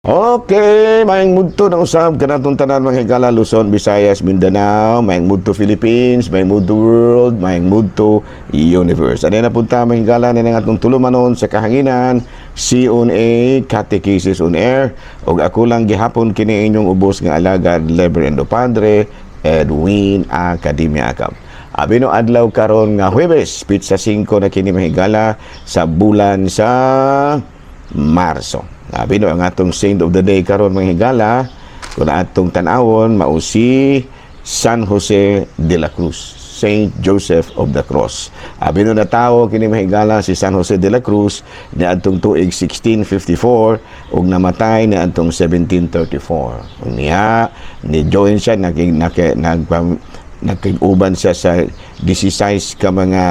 Okay, maayong mudto na usab kanatong tanan mga higala Luzon, Visayas, Mindanao, maayong mudto Philippines, maayong mudto world, maayong mudto universe. Ano na punta mga higala ni atong tulumanon sa kahanginan, C.O.N.A. Catechesis on Air, ug ako lang gihapon kini inyong ubos nga alagad Reverendo Padre Edwin Academia Acab. Abino adlaw karon nga Huwebes, pizza 5 na kini mga higala sa bulan sa Marso. Abino ang atong saint of the day karon mga higala, kung atong tanawon mao si San Jose de la Cruz, Saint Joseph of the Cross. Abino na tawo kini mga higala si San Jose de la Cruz ni adtong tuig 1654 ug namatay ni adtong 1734. Unya ni join siya nagkiguban siya sa 16 ka mga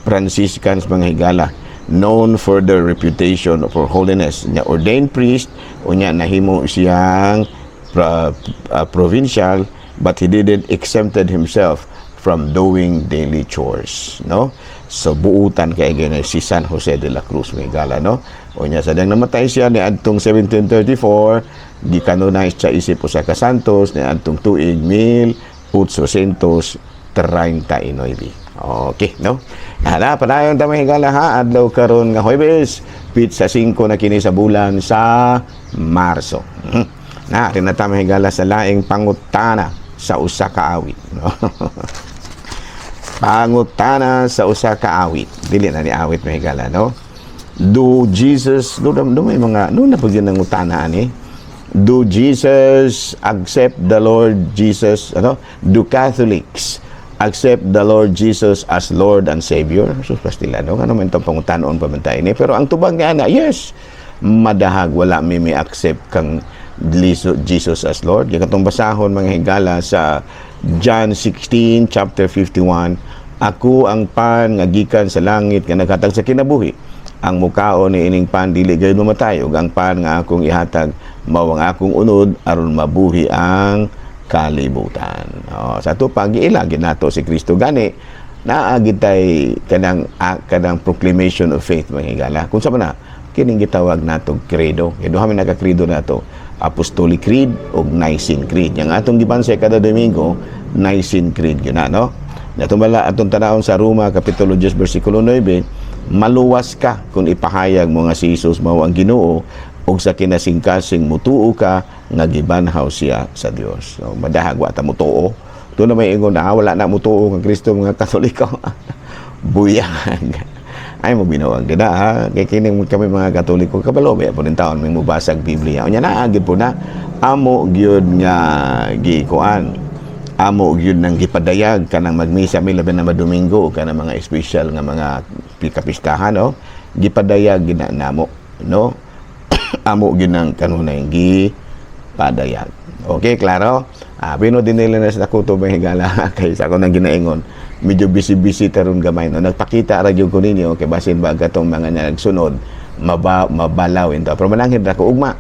Franciscans mga higala, known for their reputation for holiness. Nya ordained priest, unya nahimo siyang provincial, but he didn't exempted himself from doing daily chores, no? So buutan kay gani si San Jose de la Cruz mga higala, no? Unya sadang namatay siya ni adtong 1734, gi-canonize siya isip usa ka santos ni adtong tuig 1839. Okay, no? Hala, padayon tamang higala ha, adlaw karon nga Huwebes, pizza 5 na kini sa bulan sa Marso. Na, tinatama higala sa laing pangutana sa usa ka awit, no? Pangutana sa usa ka awit. Dili na ni awit mga higala, no? Do Jesus, may mga, na pag yun ang utana ani? Do Jesus accept the Lord Jesus, ano? Do Catholics accept the Lord Jesus as Lord and Savior? So, pastila, no? Ano man itong pangutanon pamantay ni? Pero ang tubag niya na, yes, madahag, wala may accept kang Jesus as Lord. Kaya katong basahon mga higala sa John 16, chapter 51, ako ang pan nga gikan sa langit nga naghatag sa kinabuhi. Ang mukaon ni ining pan dili gayud mamatay, ug ang pan nga akong ihatag mao ang akong unod aron mabuhi ang kalibutan. Sa ito pag iilagin nato si Kristo gani naagid tay kanang proclamation of faith mga higala. Kung sa na kining gitawag nato credo. Duha man naka-credo nato, Apostolic Creed ug Nicene Creed. Yang atong gibansay kada Domingo, Nicene Creed gyud na, no? Natong atong tanawon sa Roma kapitulo 10 bersikulo 9, maluwas ka kung ipahayag mo nga si Jesus mao ang Ginoo ug sa kinasingkasing mutuo ka nga gibanhaw siya sa Dios. So, madahag wa ta mutuo. Doon na may ingon na wala na mutuo nga Kristo mga Katoliko. Buyag. Ay mo binawag gina ha. Kay kining kami mga Katoliko kabalo ba po din taon may mubasag Biblia. Unya na agid po na amo gyud nga gikuan. Amo gyud nang gipadayag kanang magmisa may labi na Domingo kanang mga special nga mga kapistahan, no? Gipadayag gina namo, no? Amo ginang kanunay gipadayag. Okay, klaro? Bino din nila na sa kuto ba higala kay sa ako nang ginaingon. Medyo busy taron gamay, no. Nagpakita ra gyud ko ninyo kay basin ba gatong mga nagsunod mabalawin ta. Pero mananghin ra ko ugma.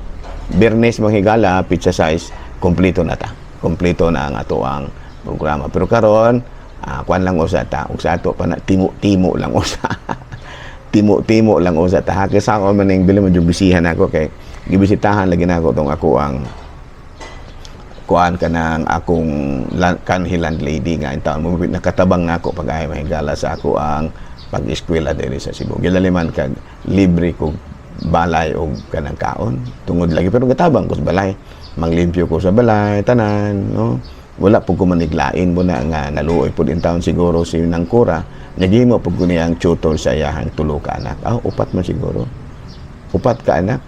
Bernes mga higala pizza size kompleto na ta. Kompleto na ang ato ang programa. Pero karon kuan lang usa ta. Ug sa ato pa na timo lang usa. Timo lang usa ta. Kasi ako man ning bili mo bisihan ako kay gibisitahan lagi na ako tong ako ang kuan kanang akong kanhilan lady nga in taon mo nakatabang nako pag ay mahigala sa ako ang pag-eskwela diri sa Cebu. Gilaliman kag libre ko balay og kanang kaon tungod lagi pero gatabang ko sa balay. Manglimpyo ko sa balay tanan, no? Wala po ko maniglain mo na nga naluoy po din taon siguro si Nangkura. Nagihimo po ko niyang tutor sa iyahang tulo ka anak. Upat man siguro. Upat ka anak.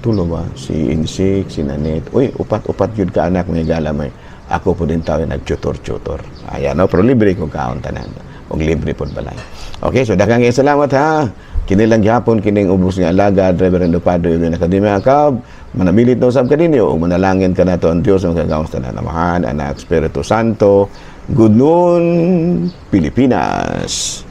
Tulo ba? Si Insik, si Nanet. Uy, upat yun ka anak. May galamay. Ako po din tayo nag-tutor. Ayan, no? Pero libre ko kaon tanan. O libre po balay. Okay, so daghang salamat ha. Kinilang gihapon, kining ubos nga alagad, Reverendo Padre Edwin Academia Acab. Manamilit na usab ka ninyo. O manalangin ka na to ang Diyos ang kagawang sa nanamahan, Anak, Espiritu Santo. Good noon, Pilipinas.